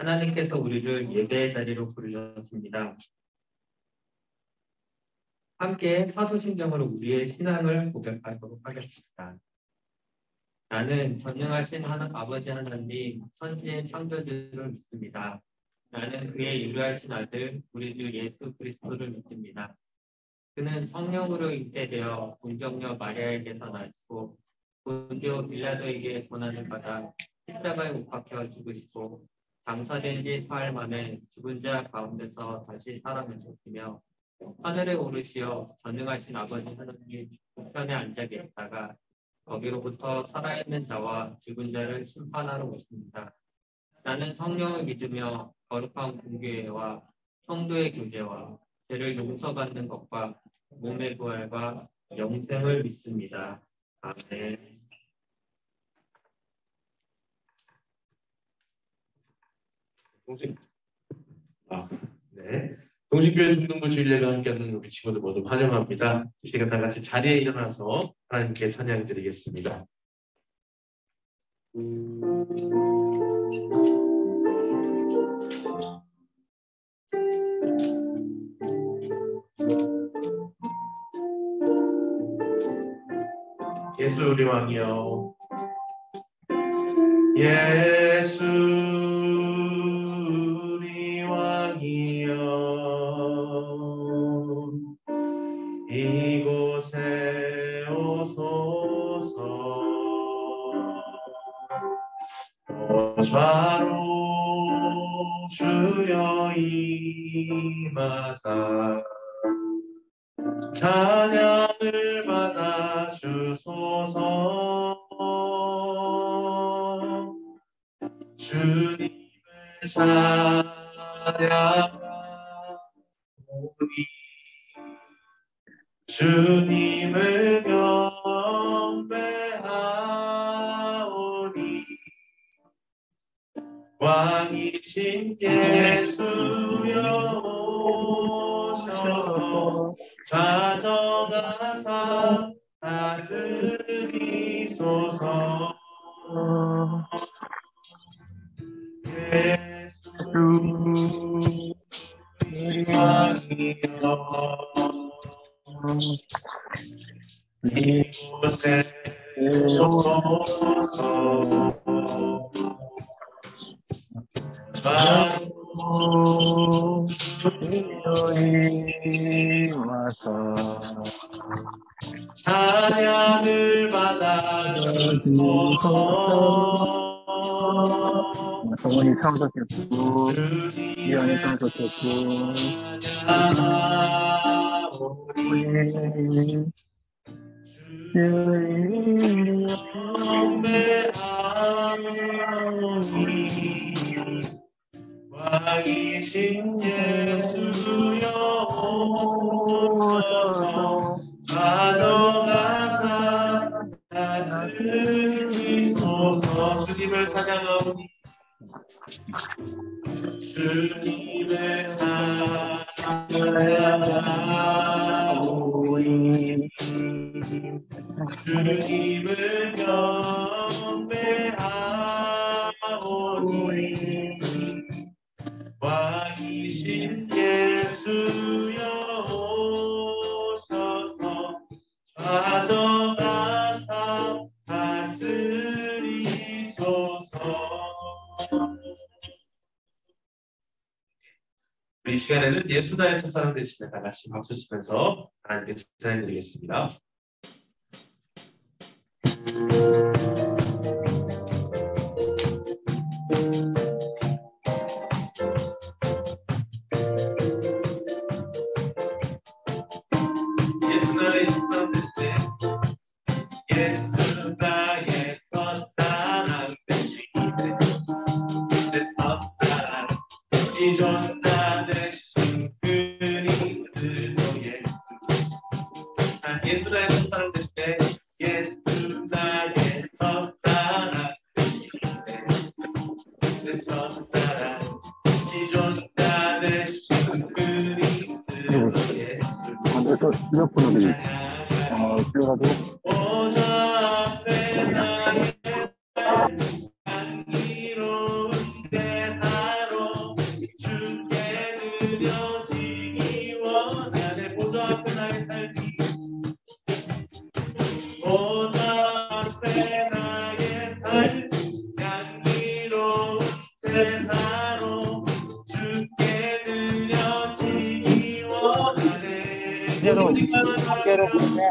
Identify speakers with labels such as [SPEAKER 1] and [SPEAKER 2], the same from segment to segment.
[SPEAKER 1] 하나님께서 우리를 예배의 자리로 부르셨습니다. 함께 사도신경으로 우리의 신앙을 고백하도록 하겠습니다. 나는 전능하신 아버지 하나님, 선지의 창조주를 믿습니다. 나는 그의 유일하신 아들, 우리 주 예수 그리스도를 믿습니다. 그는 성령으로 잉태되어 동정녀 마리아에게서 나시고 본디오 빌라도에게 고난을 받아 십자가에 못 박혀 죽으시고 장사된 지 사흘 만에 죽은 자 가운데서 다시 살아나셨으며 하늘에 오르시어 전능하신 아버지 하나님의 우편에 앉아 계시다가 거기로부터 살아있는 자와 죽은 자를 심판하러 오십니다. 나는 성령을 믿으며 거룩한 공교회와 성도의 교제와 죄를 용서받는 것과 몸의 부활과 영생을 믿습니다. 아멘.
[SPEAKER 2] 네. 동식교회 중등부 주일예배 함께하는 우리 친구들 모두 환영합니다. 이 시간 다 같이 자리에 일어나서 하나님께 찬양 드리겠습니다. 예수 우리 왕이여, 예수 우리 왕이여, 이곳에 오소서. 좌로 주여 임하사 찬양을 받아 주소서. 주님을 찬양하오니 주님을 경배하오니 왕이신 예수여 오셔서 좌정하사 다스리소서. 예수 우리 왕이여, 이곳에 오소서. 찬양을 받아 주소서.
[SPEAKER 3] 성원이 참석했고, 이현이 참석했고,
[SPEAKER 2] 왕이신 예수여 오셔서 가져가사 다스리소서. 주님을 찬양하오니 주님을 찬양하오니 주님을 경배하오니 왕이신 예수여 오셔서 좌정하사 다스리소서. 이 시간에는 예수나의 첫사랑 대신에 다 같이 박수 치면서 하나님께 찬양드리겠습니다. 예수나의 첫사랑 대신에 예수나의 첫사랑 대신에 첫사랑 이 존자 대신 그리스도의 예수나의 첫사랑 대신에 예수나의 첫사랑 대신에 첫사랑 이 존자 대신 그리스도의
[SPEAKER 3] 그래서 휴대폰으로 뛰어가도
[SPEAKER 2] 향기로운 제사로 대사로 주께 드려지기 원하네.
[SPEAKER 3] 이제로 함께로 보내.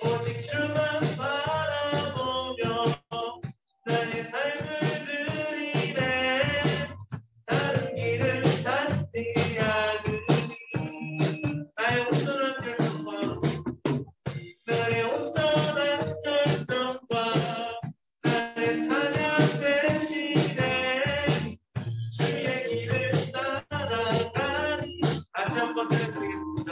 [SPEAKER 2] 오직 주만 바라보며 나의 삶을 드리네. 다른 길을 찾지 않으니 나의 온전한 결정과 나의 온전한 결정과 나의 사냥 대신에 주의 길을 따라가니. 다시 한번 들려드리겠습니다.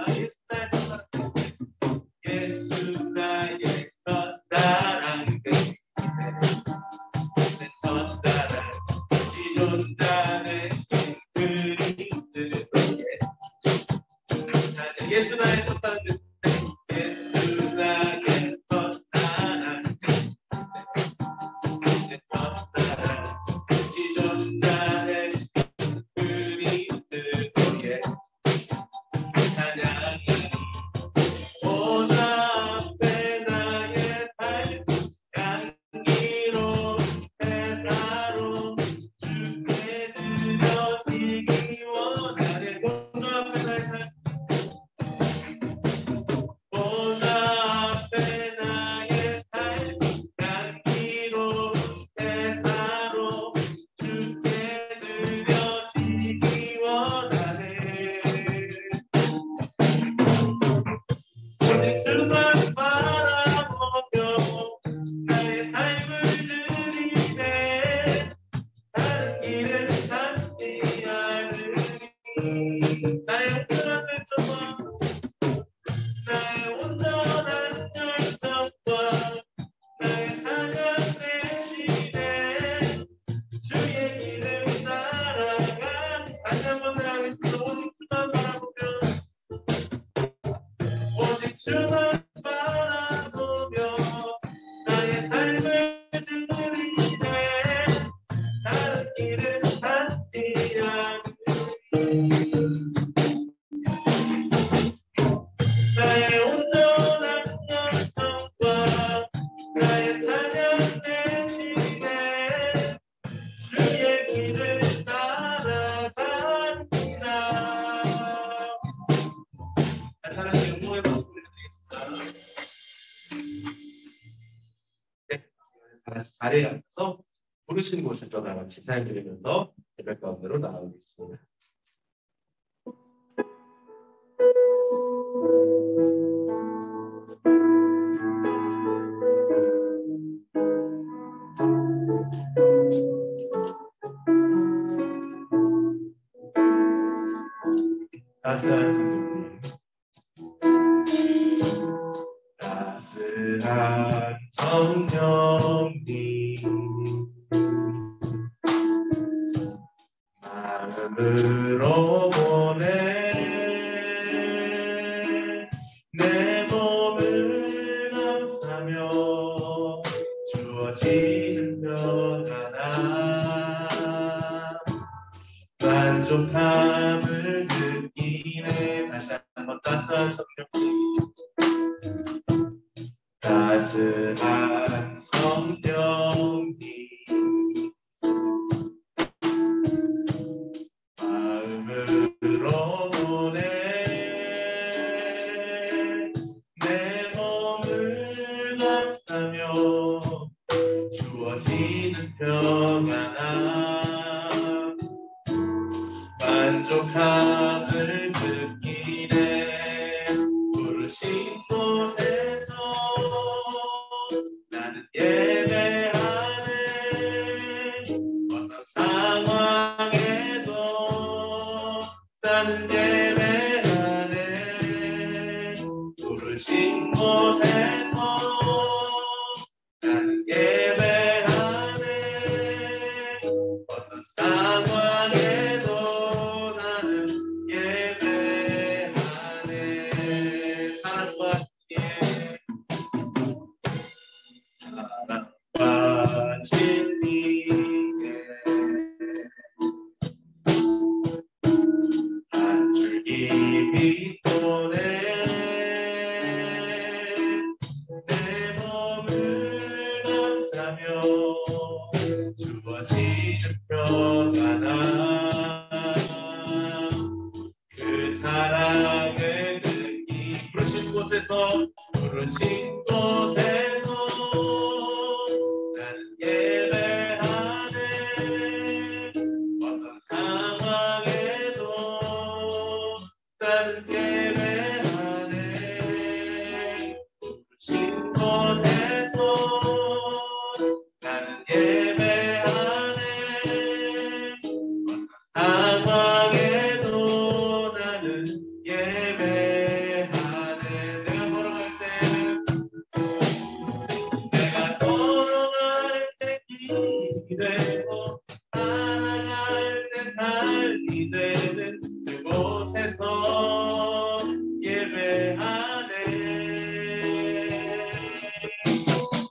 [SPEAKER 2] 예수 나의 첫사랑 내 첫사랑 지존자는 그리스도에. 예수 나의 첫사랑 예수 나의 첫사랑 내 첫사랑 지존자는 그리스도에. 찬양이 보다 앞에 나의 삶 향기로운 대사로 주께 드려지기 원하네. 보다 앞에 나의 삶 보다 앞에 나의 삶 향기로운 대사로 주께 드려지기 원하네. 오직 주만 바라보며 나의 삶을 드리네. 다른 길을 찾지 않으니 나의 온전한 결정과 나의 온전한 결정과 나의 사랑 대신에 주의 길을 따라가니. 다시 한번 하겠습니다. 오직 주만 바라보며 나의 삶을 드리네. 다른 길을 찾지 않으니 나의 온전한 열정과 나의 사냥 대신에 주의 길을 따라갑니다. 사랑의 응원의 박수 드리겠습니다. 네, 다 같이 자리에 앉아서 부르시는 곳에서 다 같이 사연 드리면서 예배 가운데로 나아가겠습니다. 따스한 성도님, 따스한 성령님, 마음으로 보내 내 몸을 감싸며 주어지는 평안함 만족함을 느끼네. 다시 한번 따스한 성령님, 따스한 성령님, 마음으로 보내 내 몸을 감싸며 주어지는 평안함 만족함을 느끼네. 부르신 곳에서 나는 예배하네. 어떤 상황에도 나는 예배하네. 부르신 곳에서 나는 예배하네. 어떤 상황에도 나는 예배하네. 사랑과 진리에 한 줄기 빛보내 내 몸을 감싸며 주어지는 들려가나 그 사랑을 느끼 부르신 곳에서 나는 예배하네 어떤 상황에도 나는 예배하네 부르신 곳에서 나는 예배하네 어떤 상황에도 나는 예배하네 내가 걸어갈 때 길이 되고 살아갈 때 삶이 되는 그곳에서 예배하네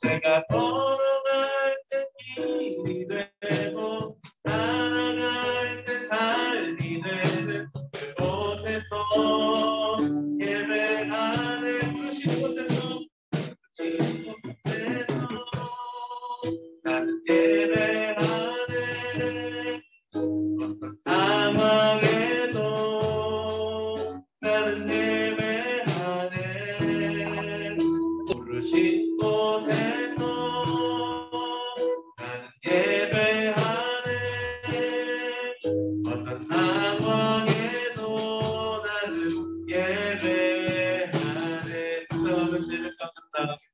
[SPEAKER 2] 내가 걸어갈 때 길이 되고 살아갈 때 삶이 되는 그곳에서 예배하네 부르신 곳에서 나는 예배하네 어떤 상황에도 나는 예배하네 부르신 곳에서 나는 예배하네 어떤 상황에도 나는 예배하네 부서는 제를 깜짝 나가겠습니다.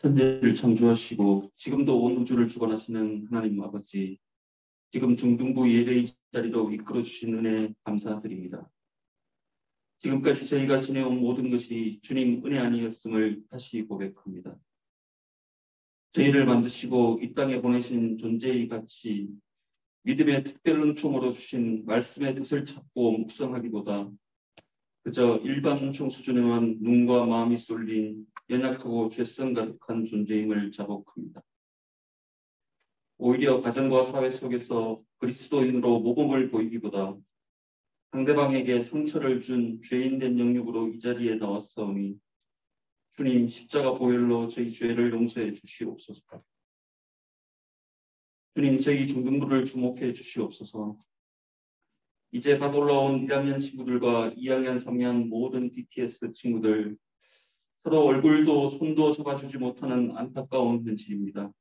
[SPEAKER 4] 천지를 창조하시고 지금도 온 우주를 주관하시는 하나님 아버지, 지금 중등부 예배의 자리로 이끌어 주신 은혜 감사드립니다. 지금까지 저희가 지내온 모든 것이 주님 은혜 아니었음을 다시 고백합니다. 저희를 만드시고 이 땅에 보내신 존재의 가치, 믿음의 특별 은총으로 주신 말씀의 뜻을 찾고 묵상하기보다 그저 일반 은총 수준에만 눈과 마음이 쏠린 연약하고 죄성 가득한 존재임을 자복합니다. 오히려 가정과 사회 속에서 그리스도인으로 모범을 보이기보다 상대방에게 상처를 준 죄인된 영역으로 이 자리에 나왔사오니 주님 십자가 보혈로 저희 죄를 용서해 주시옵소서. 주님 저희 중등부를 주목해 주시옵소서. 이제 갓 올라온 1학년 친구들과 2학년, 3학년 모든 DTS 친구들 서로 얼굴도 손도 잡아주지 못하는 안타까운 현실입니다.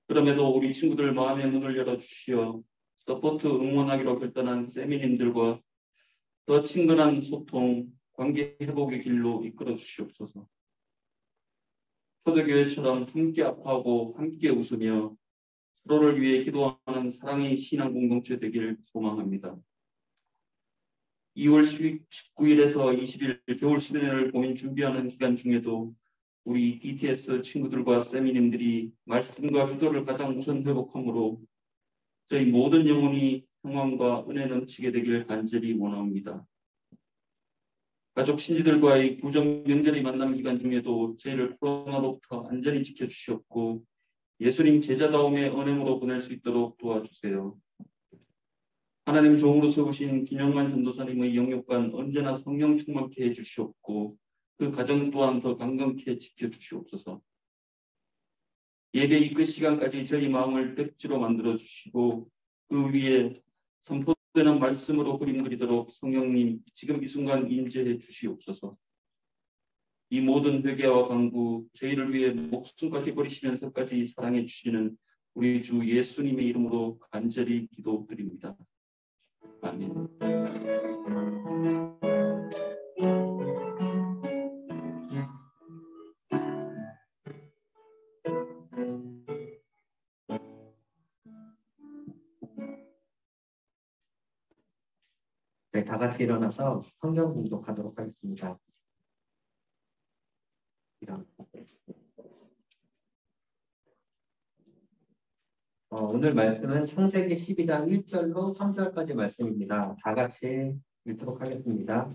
[SPEAKER 4] 그럼에도 우리 친구들 마음의 문을 열어주시어 서포트 응원하기로 결단한 세미님들과 더 친근한 소통, 관계 회복의 길로 이끌어 주시옵소서. 초대교회처럼 함께 아파하고 함께 웃으며 서로를 위해 기도하는 사랑의 신앙 공동체 되길 소망합니다. 2월 19일에서 20일 겨울 시드니를 고민 준비하는 기간 중에도 우리 DTS 친구들과 세미님들이 말씀과 기도를 가장 우선 회복함으로 저희 모든 영혼이 평안과 은혜 넘치게 되길 간절히 원합니다. 가족 신지들과의 구정 명절의 만남 기간 중에도 저희를 코로나로부터 안전히 지켜주시옵고 예수님 제자다움의 언행으로 보낼 수 있도록 도와주세요. 하나님 종으로 세우신 김영만 전도사님의 영육간 언제나 성령 충만케 해주시옵고 그 가정 또한 더 강건케 지켜주시옵소서. 예배 이끝 시간까지 저희 마음을 백지로 만들어주시고 그 위에 선포되는 말씀으로 그림 그리도록 성령님 지금 이 순간 임재해 주시옵소서. 이 모든 회개와 간구 저희를 위해 목숨까지 버리시면서까지 사랑해 주시는 우리 주 예수님의 이름으로 간절히 기도드립니다. 아멘.
[SPEAKER 1] 네, 다 같이 일어나서 성경 공독하도록 하겠습니다. 오늘 말씀은 창세기 12장 1절로 3절까지 말씀입니다. 다 같이 읽도록 하겠습니다.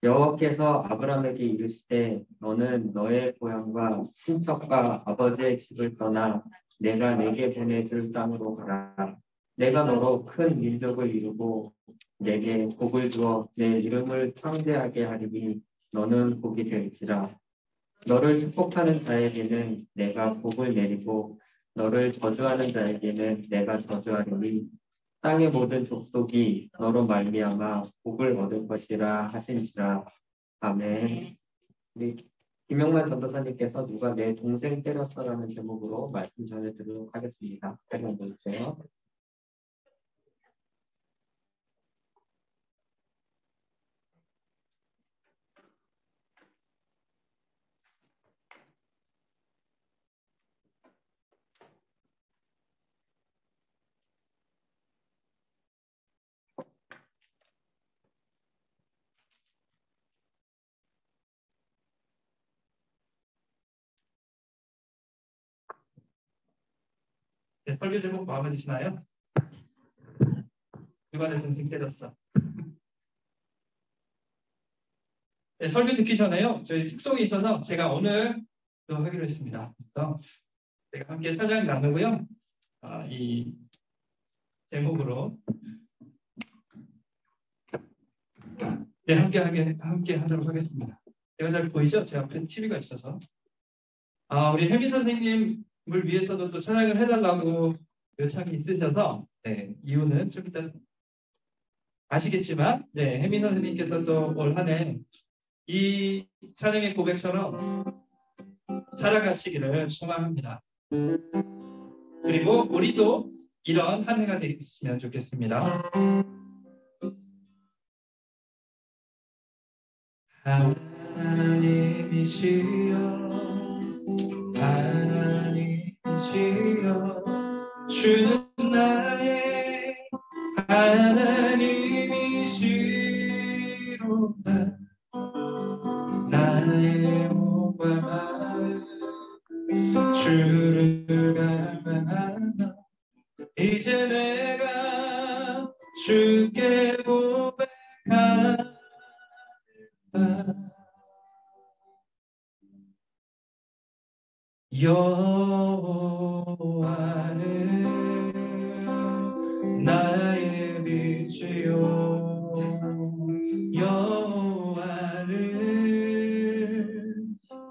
[SPEAKER 1] 여호와께서 아브라함에게 이르시되 너는 너의 고향과 친척과 아버지의 집을 떠나 내가 내게 보내줄 땅으로 가라. 내가 너로 큰 민족을 이루고 내게 복을 주어 내 이름을 창대하게 하리니 너는 복이 될지라. 너를 축복하는 자에게는 내가 복을 내리고 너를 저주하는 자에게는 내가 저주하리니 땅의 모든 족속이 너로 말미암아 복을 얻을 것이라 하신지라. 아멘. 우리 김영만 전도사님께서 누가 내 동생 때렸어라는 제목으로 말씀 전해드리도록 하겠습니다. 잘 읽어주세요.
[SPEAKER 5] 네, 설교 제목 마음에 드시나요? 누가 내 동생 때렸어. 네, 설교 듣기 전에요. 저희 특송이 있어서 제가 오늘 또 하기로 했습니다. 그래서 제가 함께 찬양 나누고요. 이 제목으로 네, 함께 하도록 하겠습니다. 제가 잘 보이죠? 제 앞에 TV가 있어서. 우리 혜미 선생님을 위해서도 또 찬양을 해달라고 요청이 있으셔서 네, 이유는 좀 이따 아시겠지만 네, 혜미 선생님께서도 올 한 해 이 찬양의 고백처럼 살아가시기를 소망합니다. 그리고 우리도 이런 한 해가 됐으면 좋겠습니다. 하나님이시여 하나님이시여 주는 나의 하나님이시로다. 나의 몸과 마음 주를 갈망하며 이제 내가 주께 고백한다. 여호와는 나의 빛이요 여호와는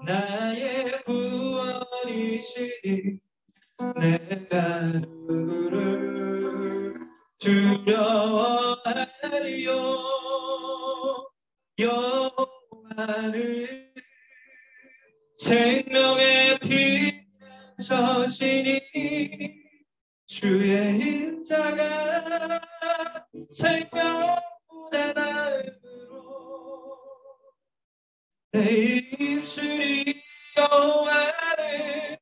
[SPEAKER 5] 나의 구원이시니 내가 누구를 두려워하리요. 여호와는 생명의 피처시니 주의 인자가 생명보다 나으로 내 입술이 여호와를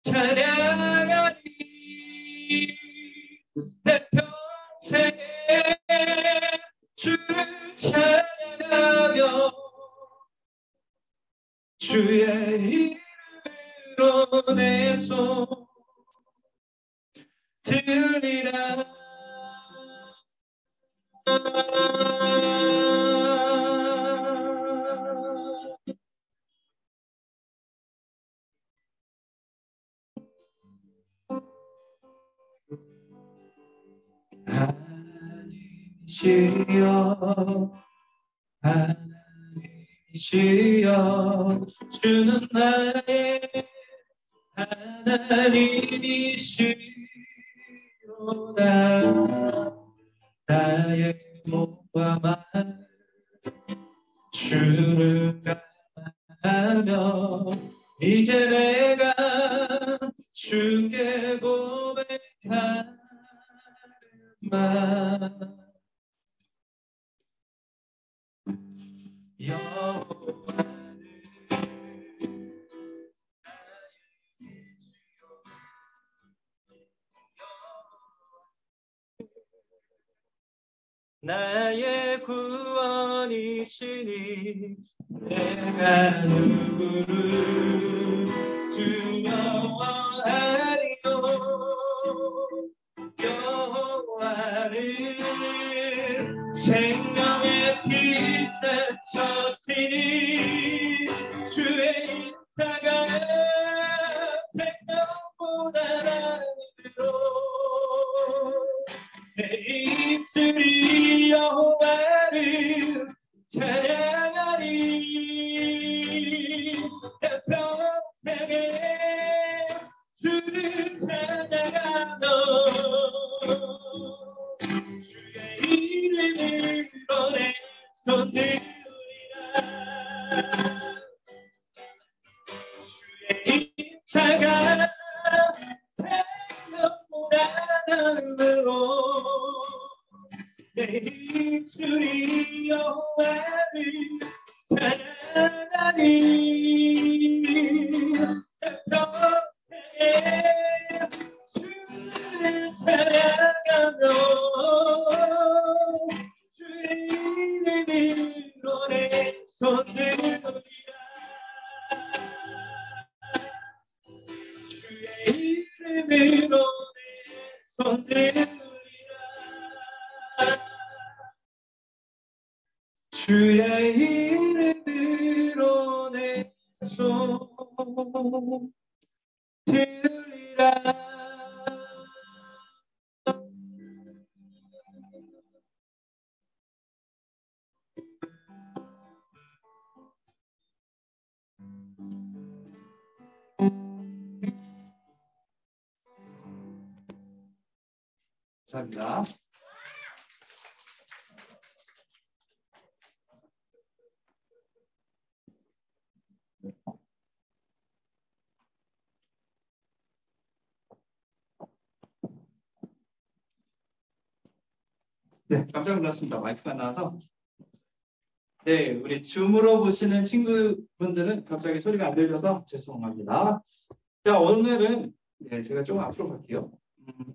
[SPEAKER 5] 찬양하니 내 평생 주를 찬양하며 주의 이름으로 내 손 들리라. 하나님이시여 하나님이시여 주는 나의 하나님이시로다. 나의 몸과 마음 주를 갈망하며 이제 내가 주께 고백하는 말 여호와는 나의 구원이시니 내가 누구를 두려워하리요. 여호와는 생명의 빛에 여신이 주의 인자가 생명보다 나으로 내 입술이 여호와를 찬양하리 내 평생에 주를 찬양하며 주의 이름으로 내 손 들리라 주의 인자가 생명보다 나으로 내 입술이 여호와를 찬양하리 내 평생에 주를 찬양하며 주의 이름으로 내 손 들리라 주의 이름으로 내 손 들리라 주의 이름으로 내 손 들리라. 감사합니다. 네, 깜짝 놀랐습니다. 마이크가 나와서. 네, 우리 줌으로 보시는 친구분들은 갑자기 소리가 안 들려서 죄송합니다. 자, 오늘은 네, 제가 조금 앞으로 갈게요.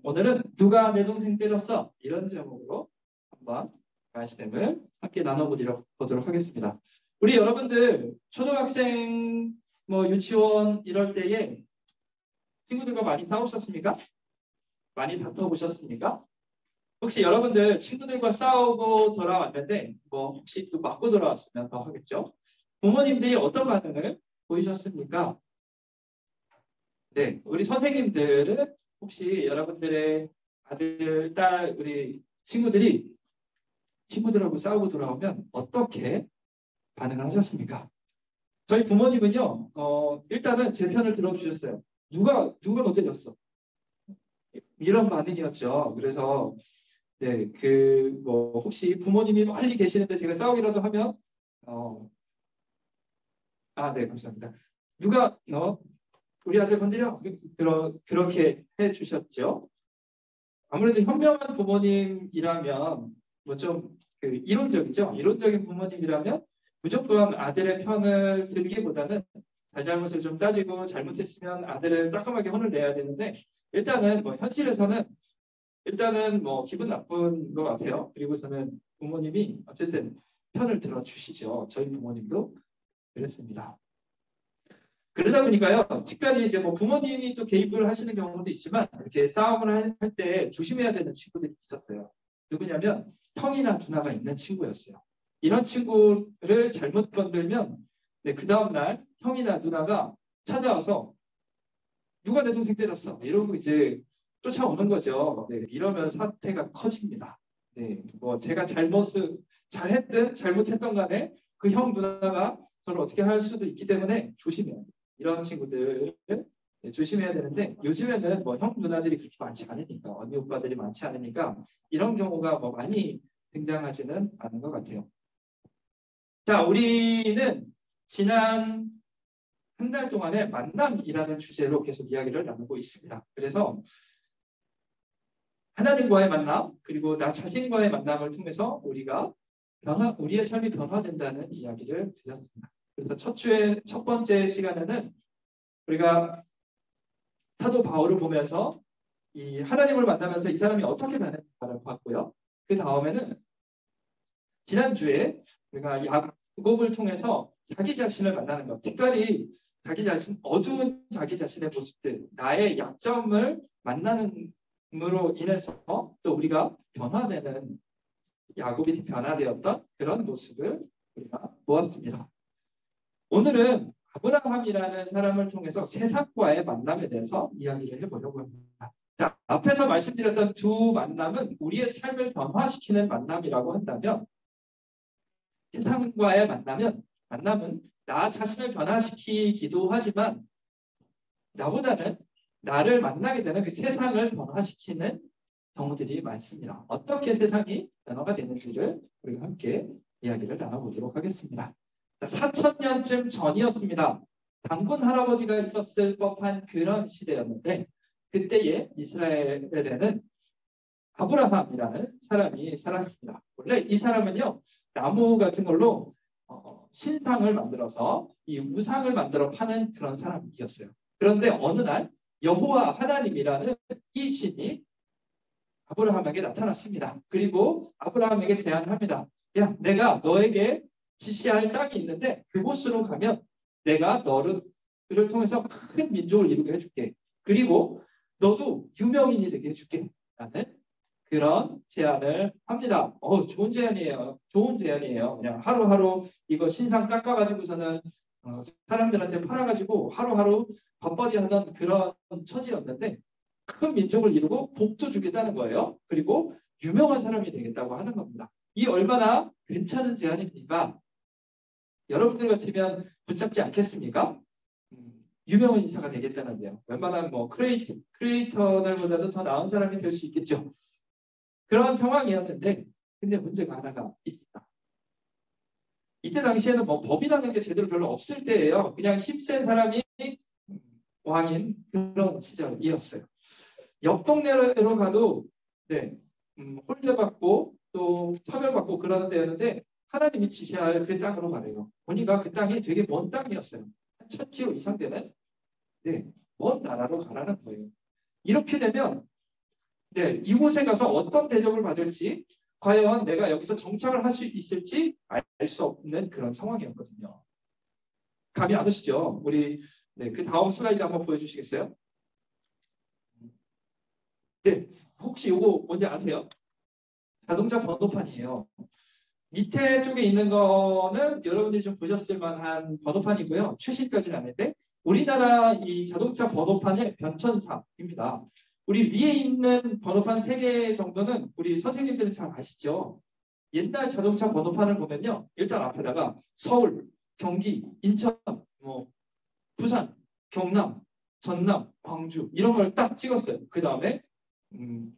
[SPEAKER 5] 오늘은 누가 내 동생 때렸어? 이런 제목으로 한번 말씀을 함께 나눠보도록 하겠습니다. 우리 여러분들 초등학생, 유치원 이럴 때에 친구들과 많이 싸우셨습니까? 많이 다퉈보셨습니까? 혹시 여러분들 친구들과 싸우고 돌아왔는데 혹시 또 맞고 돌아왔으면 더 하겠죠? 부모님들이 어떤 반응을 보이셨습니까? 네, 우리 선생님들은 혹시 여러분들의 아들, 딸, 우리 친구들이 친구들하고 싸우고 돌아오면 어떻게 반응을 하셨습니까? 저희 부모님은요, 일단은 제 편을 들어주셨어요. 누가 너 때렸어? 이런 반응이었죠. 그래서 네, 혹시 부모님이 멀리 계시는데 제가 싸우기라도 하면, 네, 감사합니다. 누가 우리 아들 건드려? 그렇게 해주셨죠. 아무래도 현명한 부모님이라면, 좀 이론적이죠. 이론적인 부모님이라면 무조건 아들의 편을 들기보다는 잘잘못을 좀 따지고 잘못했으면 아들을 따끔하게 혼을 내야 되는데 일단은 현실에서는 기분 나쁜 것 같아요. 그리고 저는 부모님이 어쨌든 편을 들어주시죠. 저희 부모님도 그랬습니다. 그러다 보니까요, 특별히 이제 부모님이 또 개입을 하시는 경우도 있지만 이렇게 싸움을 할 때 조심해야 되는 친구들이 있었어요. 누구냐면 형이나 누나가 있는 친구였어요. 이런 친구를 잘못 건들면 그 다음날 형이나 누나가 찾아와서 누가 내 동생 때렸어? 이러고 이제 쫓아오는 거죠. 네, 이러면 사태가 커집니다. 네, 제가 잘했든 잘못했던 간에 그 형 누나가 저를 어떻게 할 수도 있기 때문에 조심해야 돼요. 이런 친구들 조심해야 되는데 요즘에는 형 누나들이 그렇게 많지 않으니까 언니 오빠들이 많지 않으니까 이런 경우가 많이 등장하지는 않은 것 같아요. 자, 우리는 지난 한 달 동안에 만남이라는 주제로 계속 이야기를 나누고 있습니다. 그래서 하나님과의 만남 그리고 나 자신과의 만남을 통해서 우리의 삶이 변화된다는 이야기를 드렸습니다. 그래서 첫 번째 시간에는 우리가 사도 바울을 보면서 이 하나님을 만나면서 이 사람이 어떻게 변했는가를 봤고요. 그 다음에는 지난주에 우리가 야곱을 통해서 자기 자신을 만나는 것, 특별히 어두운 자기 자신의 모습들, 나의 약점을 만나는으로 인해서 또 우리가 변화되는 야곱이 변화되었던 그런 모습을 우리가 보았습니다. 오늘은 아브라함이라는 사람을 통해서 세상과의 만남에 대해서 이야기를 해보려고 합니다. 자, 앞에서 말씀드렸던 두 만남은 우리의 삶을 변화시키는 만남이라고 한다면 세상과의 만남은 나 자신을 변화시키기도 하지만 나보다는 나를 만나게 되는 그 세상을 변화시키는 경우들이 많습니다. 어떻게 세상이 변화가 되는지를 우리가 함께 이야기를 나눠보도록 하겠습니다. 4,000년쯤 전이었습니다. 단군 할아버지가 있었을 법한 그런 시대였는데 그때의 이스라엘에는 아브라함이라는 사람이 살았습니다. 원래 이 사람은요 나무 같은 걸로 신상을 만들어서 이 우상을 만들어 파는 그런 사람이었어요. 그런데 어느 날 여호와 하나님이라는 이 신이 아브라함에게 나타났습니다. 그리고 아브라함에게 제안합니다. 야, 내가 너에게 지시할 땅이 있는데 그곳으로 가면 내가 너를 통해서 큰 민족을 이루게 해줄게. 그리고 너도 유명인이 되게 해줄게. 라는 그런 제안을 합니다. 좋은 제안이에요. 좋은 제안이에요. 그냥 하루하루 이거 신상 깎아가지고서는 사람들한테 팔아가지고 하루하루 밥벌이 하던 그런 처지였는데 큰 민족을 이루고 복도 주겠다는 거예요. 그리고 유명한 사람이 되겠다고 하는 겁니다. 이 얼마나 괜찮은 제안입니까? 여러분들 같으면 붙잡지 않겠습니까? 유명한 인사가 되겠다는데요. 웬만한 크리에이터들보다도 더 나은 사람이 될 수 있겠죠. 그런 상황이었는데 근데 문제가 하나가 있습니다. 이때 당시에는 법이라는 게 제대로 별로 없을 때예요. 그냥 힘센 사람이 왕인 그런 시절이었어요. 옆 동네로 가도 홀대받고 또 차별받고 그러는 데였는데 하나님이 지시할 그 땅으로 가래요. 보니까 그 땅이 되게 먼 땅이었어요. 1,000km 이상 되는 먼 나라로 가라는 거예요. 이렇게 되면 이곳에 가서 어떤 대접을 받을지 과연 내가 여기서 정착을 할 수 있을지 알 수 없는 그런 상황이었거든요. 감이 안 오시죠? 우리 그 다음 슬라이드 한번 보여주시겠어요? 혹시 이거 뭔지 아세요? 자동차 번호판이에요. 밑에 쪽에 있는 거는 여러분들이 좀 보셨을 만한 번호판이고요. 최신까지는 아닌데 우리나라 이 자동차 번호판의 변천사입니다. 우리 위에 있는 번호판 3개 정도는 우리 선생님들은 잘 아시죠? 옛날 자동차 번호판을 보면요. 일단 앞에다가 서울, 경기, 인천, 부산, 경남, 전남, 광주 이런 걸 딱 찍었어요. 그 다음에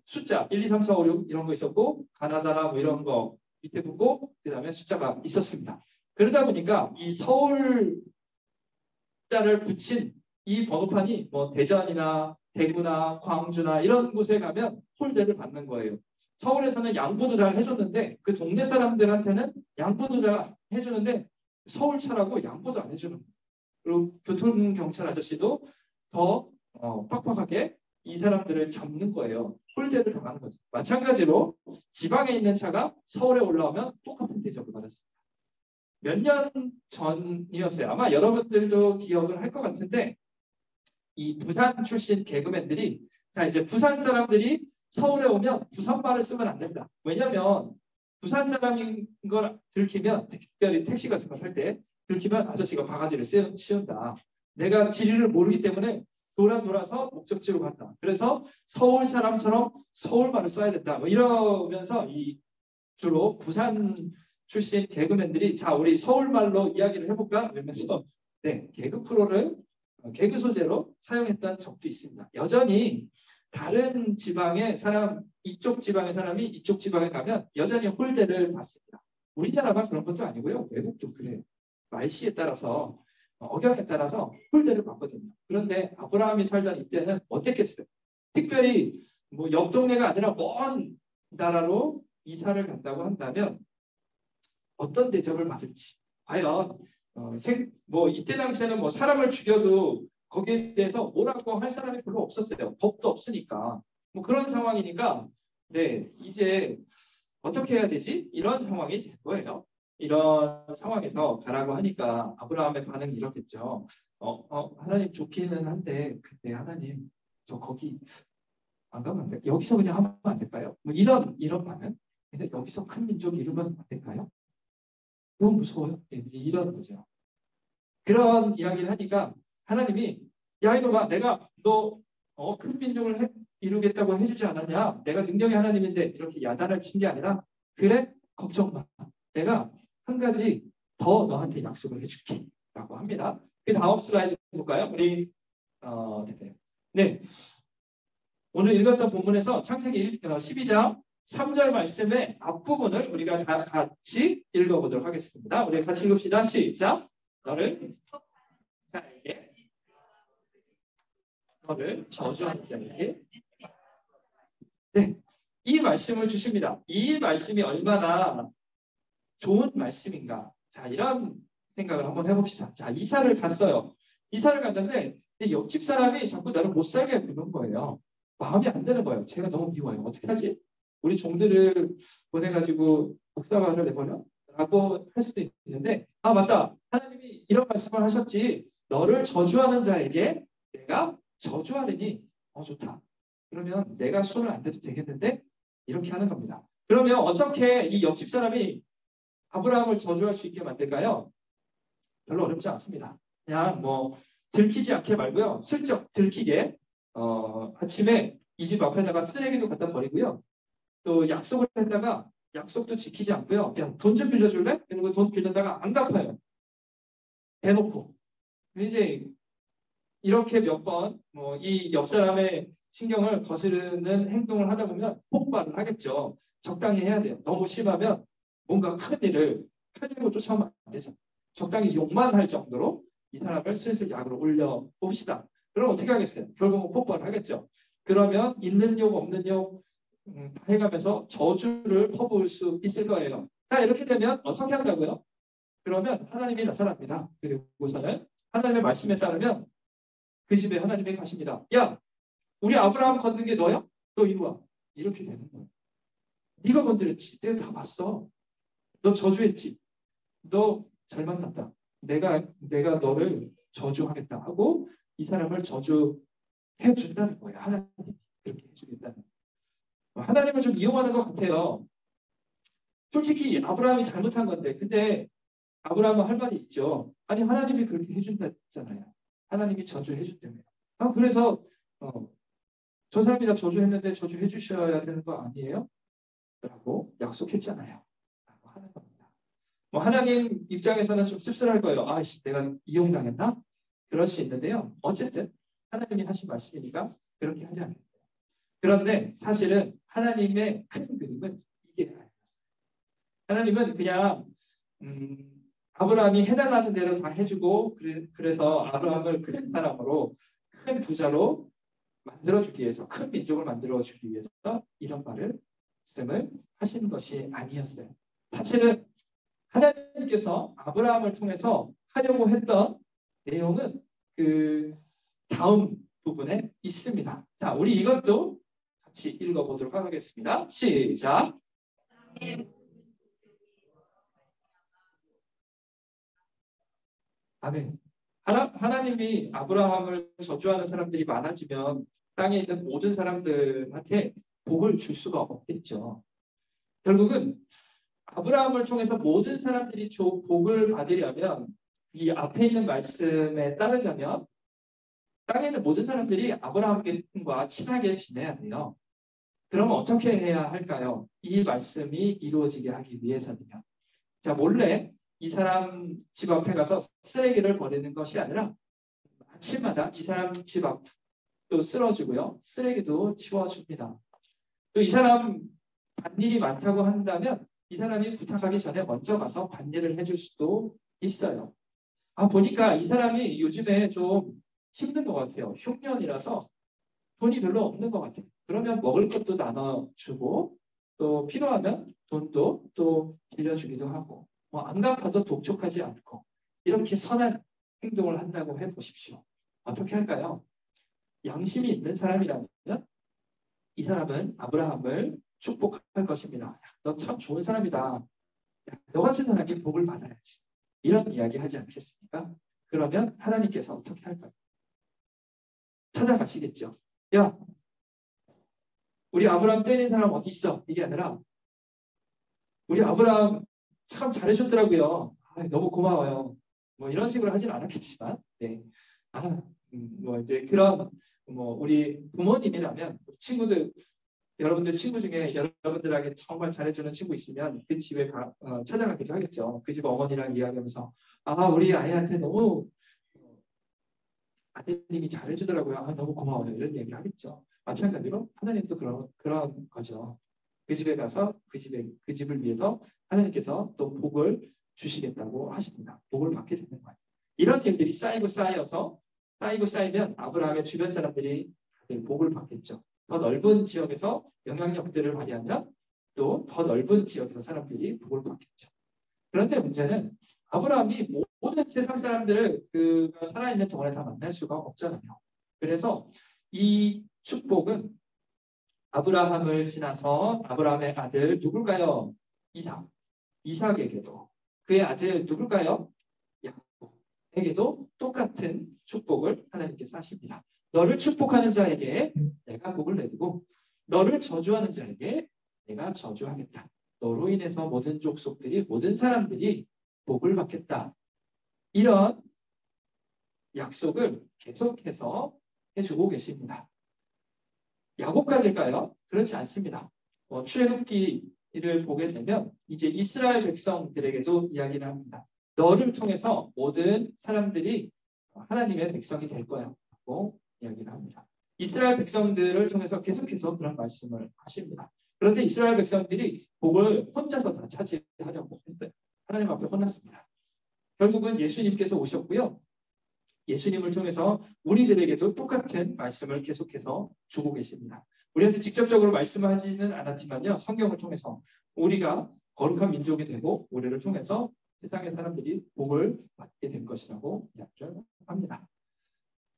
[SPEAKER 5] 숫자 1, 2, 3, 4, 5, 6 이런 거 있었고 가나다라 이런 거 밑에 붙고 그 다음에 숫자가 있었습니다. 그러다 보니까 이 서울 자를 붙인 이 번호판이 대전이나 대구나 광주나 이런 곳에 가면 홀대를 받는 거예요. 서울에서는 양보도 잘 해줬는데 그 동네 사람들한테는 양보도 잘 해주는데 서울차라고 양보도 안 해주는 거예요. 그리고 교통경찰 아저씨도 더 빡빡하게 이 사람들을 잡는 거예요. 홀대를 당하는 거죠. 마찬가지로 지방에 있는 차가 서울에 올라오면 똑같은 대접을 받았습니다. 몇 년 전이었어요. 아마 여러분들도 기억을 할 것 같은데 이 부산 출신 개그맨들이 이제 부산 사람들이 서울에 오면 부산말을 쓰면 안 된다. 왜냐하면 부산 사람인 걸 들키면 특별히 택시 같은 걸 탈 때 들키면 아저씨가 바가지를 씌운다. 내가 지리를 모르기 때문에 돌아서 목적지로 간다. 그래서 서울 사람처럼 서울말을 써야 된다. 이러면서 주로 부산 출신 개그맨들이 자 우리 서울말로 이야기를 해볼까? 이러면서 개그 프로를 개그 소재로 사용했던 적도 있습니다. 여전히 다른 지방의 사람 이쪽 지방의 사람이 이쪽 지방에 가면 여전히 홀대를 받습니다. 우리나라만 그런 것도 아니고요. 외국도 그래요. 말씨에 따라서 억양에 따라서 홀대를 받거든요. 그런데 아브라함이 살던 이때는 어땠겠어요? 특별히 옆 동네가 아니라 먼 나라로 이사를 간다고 한다면 어떤 대접을 받을지 과연 이때 당시에는 사람을 죽여도 거기에 대해서 뭐라고 할 사람이 별로 없었어요. 법도 없으니까 그런 상황이니까 이제 어떻게 해야 되지? 이런 상황이 된 거예요. 이런 상황에서 가라고 하니까 아브라함의 반응이 이렇겠죠. 하나님 좋기는 한데 근데 하나님 저 거기 안 가면 안 돼. 여기서 그냥 하면 안 될까요? 이런 반응. 근데 여기서 큰 민족 이루면 안 될까요? 너무 무서워요. 이제 이런 거죠. 그런 이야기를 하니까 하나님이 야 이놈아 내가 너 큰 민족을 이루겠다고 해주지 않았냐? 내가 능력의 하나님인데 이렇게 야단을 친 게 아니라 그래 걱정 마. 내가 한 가지 더 너한테 약속을 해줄게 라고 합니다. 그 다음 슬라이드 볼까요? 우리 네. 오늘 읽었던 본문에서 창세기 12장 3절 말씀의 앞부분을 우리가 다 같이 읽어보도록 하겠습니다. 우리 같이 읽읍시다. 시작. 너를 저주하는 자에게 네, 이 말씀을 주십니다. 이 말씀이 얼마나 좋은 말씀인가. 자, 이런 생각을 한번 해봅시다. 자, 이사를 갔어요. 이사를 갔는데 옆집 사람이 자꾸 나를 못 살게 구는 거예요. 마음이 안 드는 거예요. 제가 너무 미워요. 어떻게 하지? 우리 종들을 보내가지고 목사발을 내버려? 라고 할 수도 있는데 아 맞다. 하나님이 이런 말씀을 하셨지. 너를 저주하는 자에게 내가 저주하리니 좋다. 그러면 내가 손을 안 대도 되겠는데? 이렇게 하는 겁니다. 그러면 어떻게 이 옆집 사람이 아브라함을 저주할 수 있게 만들까요? 별로 어렵지 않습니다. 그냥 뭐 들키지 않게 말고요. 슬쩍 들키게 아침에 이 집 앞에다가 쓰레기도 갖다 버리고요. 또 약속을 했다가 약속도 지키지 않고요. 야, 돈 좀 빌려줄래? 그리고 돈 빌렸다가 안 갚아요. 대놓고. 이제 이렇게 몇 번 이 옆 사람의 신경을 거스르는 행동을 하다 보면 폭발을 하겠죠. 적당히 해야 돼요. 너무 심하면 뭔가 큰 일을 펴지고 쫓아오면 안 되죠. 적당히 욕만 할 정도로 이 사람을 슬슬 약으로 올려봅시다. 그럼 어떻게 하겠어요? 결국은 폭발을 하겠죠. 그러면 있는 욕 없는 욕 해가면서 저주를 퍼부을 수 있을 거예요. 자, 이렇게 되면 어떻게 한다고요? 그러면 하나님이 나타납니다. 그리고서는 하나님의 말씀에 따르면 그 집에 하나님이 가십니다. 야, 우리 아브라함 건든 게 너야? 너 이리 와. 이렇게 되는 거예요. 네가 건드렸지. 내가 다 봤어. 너 저주했지. 너 잘 만났다. 내가 너를 저주하겠다 하고 이 사람을 저주해 준다는 거예요. 하나님이 그렇게 해주겠다는 거예요. 하나님을 좀 이용하는 것 같아요. 솔직히 아브라함이 잘못한 건데 근데 아브라함은 할 말이 있죠. 아니 하나님이 그렇게 해준다잖아요. 하나님이 저주해 준다며요. 그래서 저 사람이 다 저주했는데 저주해 주셔야 되는 거 아니에요? 라고 약속했잖아요. 라고 하는 겁니다. 하나님 입장에서는 좀 씁쓸할 거예요. 아씨 내가 이용당했나? 그럴 수 있는데요. 어쨌든 하나님이 하신 말씀이니까 그렇게 하지 않겠어요. 그런데 사실은 하나님의 큰 그림은 이게 아니었어요. 하나님은 그냥 아브라함이 해달라는 대로 다 해주고 그래서 아브라함을 큰 사람으로 큰 부자로 만들어주기 위해서 큰 민족을 만들어주기 위해서 이런 말씀을 하시는 것이 아니었어요. 사실은 하나님께서 아브라함을 통해서 하려고 했던 내용은 그 다음 부분에 있습니다. 자, 우리 이것도 같이 읽어보도록 하겠습니다. 시작. 아멘. 하나님이 아브라함을 저주하는 사람들이 많아지면 땅에 있는 모든 사람들한테 복을 줄 수가 없겠죠. 결국은 아브라함을 통해서 모든 사람들이 복을 받으려면 이 앞에 있는 말씀에 따르자면 땅에 있는 모든 사람들이 아브라함과 친하게 지내야 돼요. 그러면 어떻게 해야 할까요? 이 말씀이 이루어지게 하기 위해서는요. 자, 몰래 이 사람 집 앞에 가서 쓰레기를 버리는 것이 아니라 아침마다 이 사람 집 앞도 쓸어주고요. 쓰레기도 치워줍니다. 또 이 사람 밭일이 많다고 한다면 이 사람이 부탁하기 전에 먼저 가서 밭일을 해줄 수도 있어요. 보니까 이 사람이 요즘에 좀 힘든 것 같아요. 흉년이라서 돈이 별로 없는 것 같아요. 그러면 먹을 것도 나눠주고 또 필요하면 돈도 또 빌려주기도 하고 안 갚아도 독촉하지 않고 이렇게 선한 행동을 한다고 해보십시오. 어떻게 할까요? 양심이 있는 사람이라면 이 사람은 아브라함을 축복할 것입니다. 너 참 좋은 사람이다. 너 같은 사람이 복을 받아야지. 이런 이야기 하지 않겠습니까? 그러면 하나님께서 어떻게 할까요? 찾아가시겠죠. 야, 우리 아브라함 때린 사람 어디 있어? 이게 아니라 우리 아브라함 참 잘해줬더라고요. 너무 고마워요. 뭐 이런 식으로 하진 않았겠지만, 네. 뭐 이제 그런 뭐 우리 부모님이라면 친구들 여러분들 친구 중에 여러분들에게 정말 잘해주는 친구 있으면 그 집에 찾아가기도 하겠죠. 그 집 어머니랑 이야기하면서 우리 아이한테 너무 아드님이 잘해주더라고요. 너무 고마워요. 이런 얘기를 하겠죠. 마찬가지로 하나님도 그런 거죠. 그 집에 가서 그 집을 위해서 하나님께서 또 복을 주시겠다고 하십니다. 복을 받게 되는 거예요. 이런 일들이 쌓이면 아브라함의 주변 사람들이 복을 받겠죠. 더 넓은 지역에서 영향력들을 발휘하면 또 더 넓은 지역에서 사람들이 복을 받겠죠. 그런데 문제는 아브라함이 모든 세상 사람들을 그가 살아있는 동안에 다 만날 수가 없잖아요. 그래서 이 축복은 아브라함을 지나서 아브라함의 아들 누굴까요? 이삭에게도 그의 아들 누굴까요? 야곱에게도 똑같은 축복을 하나님께서 하십니다. 너를 축복하는 자에게 내가 복을 내리고 너를 저주하는 자에게 내가 저주하겠다. 너로 인해서 모든 족속들이 모든 사람들이 복을 받겠다. 이런 약속을 계속해서 해주고 계십니다. 야곱까지일까요? 그렇지 않습니다. 출애굽기를 보게 되면 이제 이스라엘 백성들에게도 이야기를 합니다. 너를 통해서 모든 사람들이 하나님의 백성이 될 거야 라고 이야기를 합니다. 이스라엘 백성들을 통해서 계속해서 그런 말씀을 하십니다. 그런데 이스라엘 백성들이 복을 혼자서 다 차지하려고 했어요. 하나님 앞에 혼났습니다. 결국은 예수님께서 오셨고요. 예수님을 통해서 우리들에게도 똑같은 말씀을 계속해서 주고 계십니다. 우리한테 직접적으로 말씀하지는 않았지만요. 성경을 통해서 우리가 거룩한 민족이 되고 우리를 통해서 세상의 사람들이 복을 받게 된 것이라고 이야기를 합니다.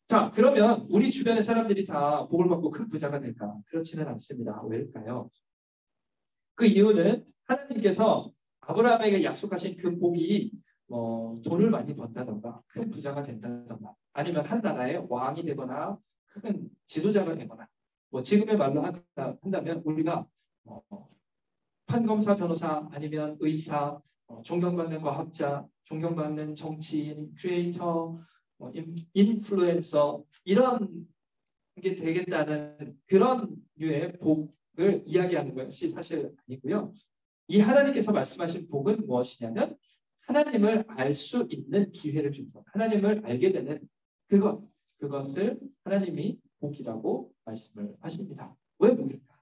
[SPEAKER 5] 자, 그러면 우리 주변의 사람들이 다 복을 받고 큰 부자가 될까? 그렇지는 않습니다. 왜일까요? 그 이유는 하나님께서 아브라함에게 약속하신 그 복이 돈을 많이 번다던가 큰 부자가 된다던가 아니면 한 나라의 왕이 되거나 큰 지도자가 되거나 지금의 말로 한다면 우리가 판검사, 변호사 아니면 의사, 존경받는 과학자, 존경받는 정치인, 크리에이터, 인플루엔서 이런 게 되겠다는 그런 류의 복을 이야기하는 것이 사실 아니고요. 이 하나님께서 말씀하신 복은 무엇이냐면 하나님을 알 수 있는 기회를 줍니다. 하나님을 알게 되는 그것을 하나님이 복이라고 말씀을 하십니다. 왜 복일까?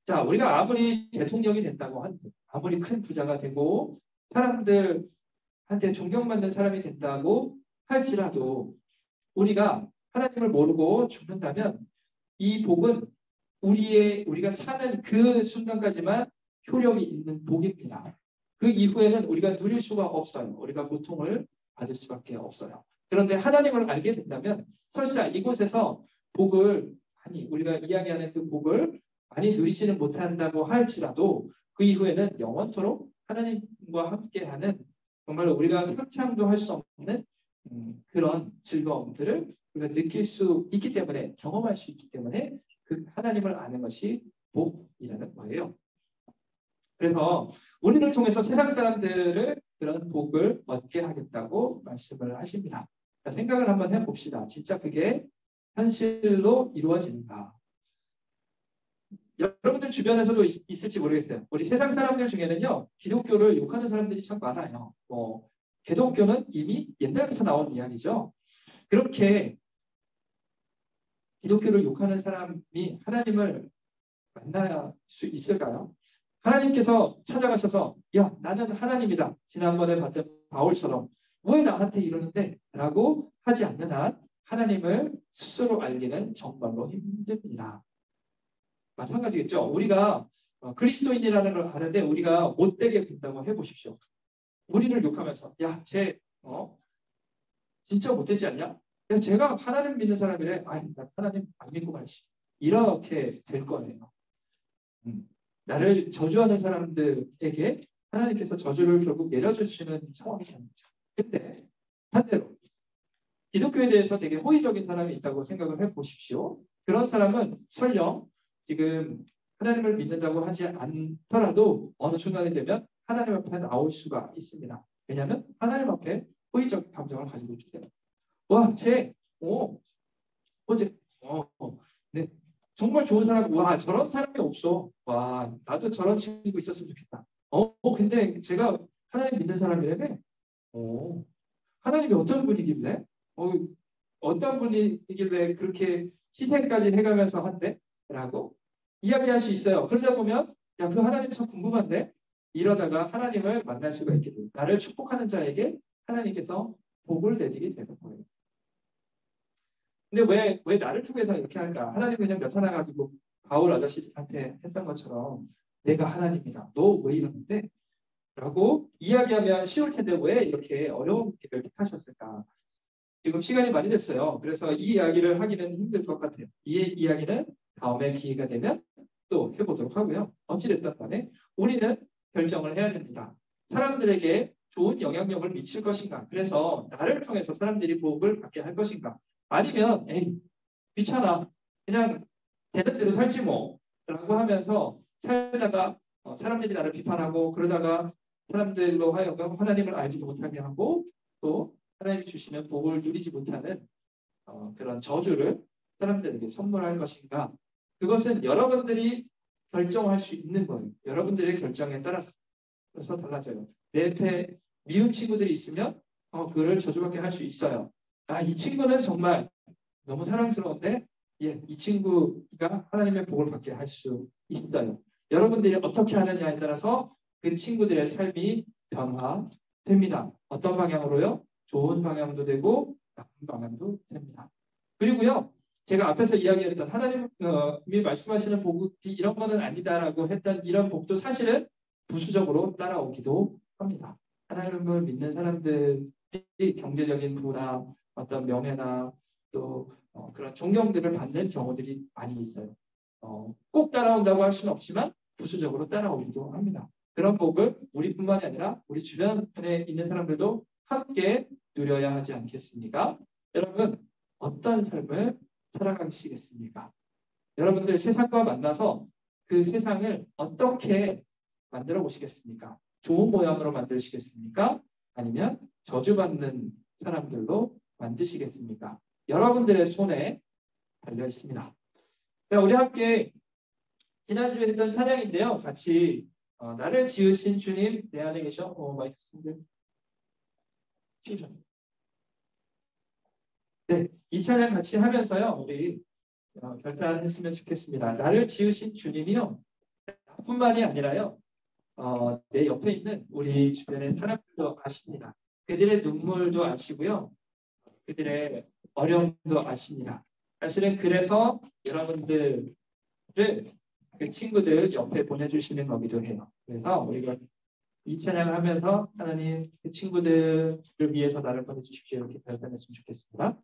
[SPEAKER 5] 자, 우리가 아무리 대통령이 된다고 한들, 아무리 큰 부자가 되고 사람들한테 존경받는 사람이 된다고 할지라도 우리가 하나님을 모르고 죽는다면 이 복은 우리가 사는 그 순간까지만 효력이 있는 복입니다. 그 이후에는 우리가 누릴 수가 없어요. 우리가 고통을 받을 수밖에 없어요. 그런데 하나님을 알게 된다면 설사 이곳에서 우리가 이야기하는 그 복을 많이 누리지는 못한다고 할지라도 그 이후에는 영원토록 하나님과 함께하는 정말 우리가 상상도 할 수 없는 그런 즐거움들을 우리가 느낄 수 있기 때문에 경험할 수 있기 때문에 그 하나님을 아는 것이 복이라는 거예요. 그래서 우리를 통해서 세상 사람들을 그런 복을 얻게 하겠다고 말씀을 하십니다. 생각을 한번 해봅시다. 진짜 그게 현실로 이루어지는가? 여러분들 주변에서도 있을지 모르겠어요. 우리 세상 사람들 중에는요. 기독교를 욕하는 사람들이 참 많아요. 기독교는 이미 옛날부터 나온 이야기죠. 그렇게 기독교를 욕하는 사람이 하나님을 만날 수 있을까요? 하나님께서 찾아가셔서 야 나는 하나님이다. 지난번에 봤던 바울처럼 왜 나한테 이러는데? 라고 하지 않는 한 하나님을 스스로 알기는 정말로 힘듭니다. 마찬가지겠죠. 우리가 그리스도인이라는 걸 아는데 우리가 못되게 군다고 해보십시오. 우리를 욕하면서 쟤 진짜 못되지 않냐? 야, 제가 하나님 믿는 사람이래. 나 하나님 안 믿고 말지. 이렇게 될 거예요. 나를 저주하는 사람들에게 하나님께서 저주를 결국 내려주시는 상황이 됩니다. 근데 반대로 기독교에 대해서 되게 호의적인 사람이 있다고 생각을 해보십시오. 그런 사람은 설령 지금 하나님을 믿는다고 하지 않더라도 어느 순간이 되면 하나님 앞에 나올 수가 있습니다. 왜냐하면 하나님 앞에 호의적 감정을 가지고 있기 때문에. 와, 어제, 네, 정말 좋은 사람, 와, 저런 사람이 없어. 와, 나도 저런 친구 있었으면 좋겠다. 근데 제가 하나님 믿는 사람이라며? 하나님이 어떤 분이길래? 어떤 분이길래 그렇게 희생까지 해가면서 한대? 라고 이야기할 수 있어요. 그러다 보면, 야, 그 하나님 참 궁금한데? 이러다가 하나님을 만날 수가 있게 됩니다. 나를 축복하는 자에게 하나님께서 복을 내리게 되는 거예요. 근데 왜 나를 통해서 이렇게 할까? 하나님 그냥 나타나가지고 바울 아저씨한테 했던 것처럼 내가 하나님이다. 너 왜 이러는데? 라고 이야기하면 쉬울 텐데 왜 이렇게 어려운 길을 택하셨을까? 지금 시간이 많이 됐어요. 그래서 이 이야기를 하기는 힘들 것 같아요. 이 이야기는 다음에 기회가 되면 또 해보도록 하고요. 어찌됐든 간에 우리는 결정을 해야 됩니다. 사람들에게 좋은 영향력을 미칠 것인가? 그래서 나를 통해서 사람들이 복을 받게 할 것인가? 아니면 에이, 귀찮아. 그냥 되는 대로 살지 뭐. 라고 하면서 살다가 사람들이 나를 비판하고 그러다가 사람들로 하여금 하나님을 알지도 못하게 하고 또 하나님이 주시는 복을 누리지 못하는 그런 저주를 사람들에게 선물할 것인가? 그것은 여러분들이 결정할 수 있는 거예요. 여러분들의 결정에 따라서 달라져요. 내 옆에 미운 친구들이 있으면 그를 저주받게 할 수 있어요. 이 친구는 정말 너무 사랑스러운데 이 친구가 하나님의 복을 받게 할 수 있어요. 여러분들이 어떻게 하느냐에 따라서 그 친구들의 삶이 변화됩니다. 어떤 방향으로요? 좋은 방향도 되고 나쁜 방향도 됩니다. 그리고요, 제가 앞에서 이야기했던 하나님이 말씀하시는 복이 이런 거는 아니다라고 했던 이런 복도 사실은 부수적으로 따라오기도 합니다. 하나님을 믿는 사람들이 경제적인 부나 어떤 명예나 또 그런 존경들을 받는 경우들이 많이 있어요. 꼭 따라온다고 할 수는 없지만 부수적으로 따라오기도 합니다. 그런 복을 우리뿐만이 아니라 우리 주변에 있는 사람들도 함께 누려야 하지 않겠습니까? 여러분, 어떤 삶을 살아가시겠습니까? 여러분들 세상과 만나서 그 세상을 어떻게 만들어 보시겠습니까? 좋은 모양으로 만드시겠습니까? 아니면 저주받는 사람들로 만드시겠습니까? 여러분들의 손에 달려 있습니다. 자, 우리 함께 지난주에 했던 찬양인데요. 같이 나를 지으신 주님 내 안에 계셔. 마이크 스탠드. 네, 이 찬양 같이 하면서요. 우리 결단했으면 좋겠습니다. 나를 지으신 주님이요. 나뿐만이 아니라요. 내 옆에 있는 우리 주변의 사람들도 아십니다. 그들의 눈물도 아시고요. 그들의 어려움도 아십니다. 사실은 그래서 여러분들을 그 친구들 옆에 보내주시는 거기도 해요. 그래서 우리가 이 찬양을 하면서 하나님 그 친구들을 위해서 나를 보내주십시오. 이렇게 결단했으면 좋겠습니다.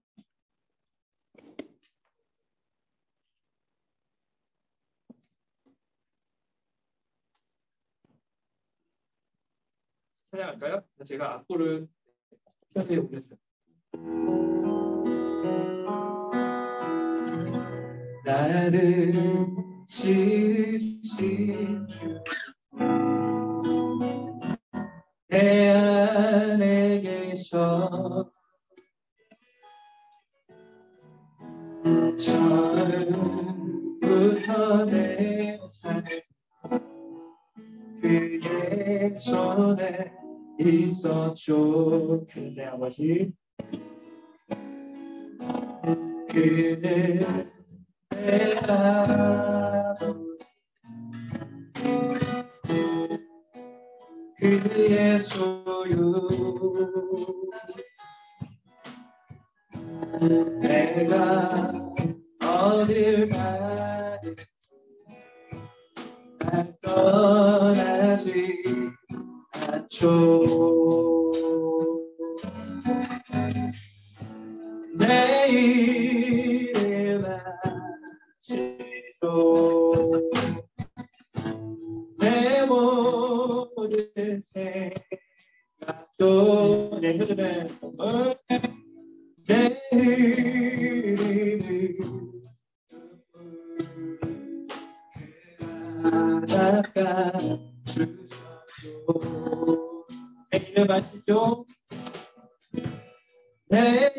[SPEAKER 5] 찬양할까요? 제가 악보를 편에 올렸어요. 나를 지으신 주 내 안에 계셔 처음부터 내 삶 그의 손에 있었죠. 그네 아버지 그는 내 아버지 그의 소유 내가 어딜 가든 날 떠나지 않죠. 내 이름 아시죠. 내 모든 생각도 내 흐르는 내 이름을 바닷가 주셨죠. 내일을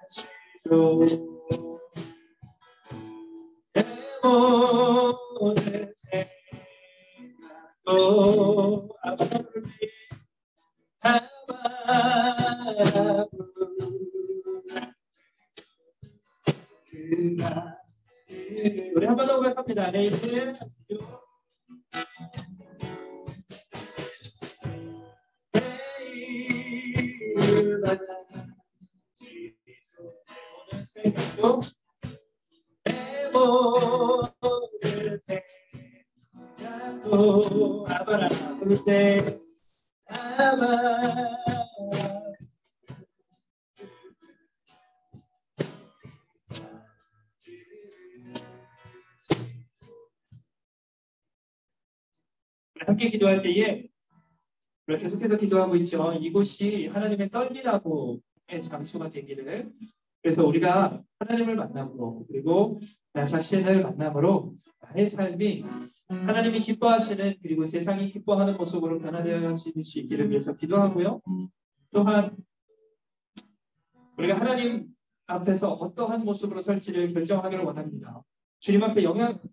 [SPEAKER 5] 아시죠. 내 모든 생각도 아버지 다 바라보는 우리 한 번 더 고백합니다. 내일을 아시죠. 내일을 아시죠. 모든 생각도 내 모든 생각도 아바라 부를 때 아바 함께 기도할 때에 우리가 계속해서 기도하고 있죠. 이곳이 하나님의 떨기나무의 장소가 되기를. 그래서 우리가 하나님을 만남으로 그리고 나 자신을 만남으로 나의 삶이 하나님이 기뻐하시는 그리고 세상이 기뻐하는 모습으로 변화되어질 수 있기를 위해서 기도하고요. 또한 우리가 하나님 앞에서 어떠한 모습으로 설지를 결정하기를 원합니다. 주님 앞에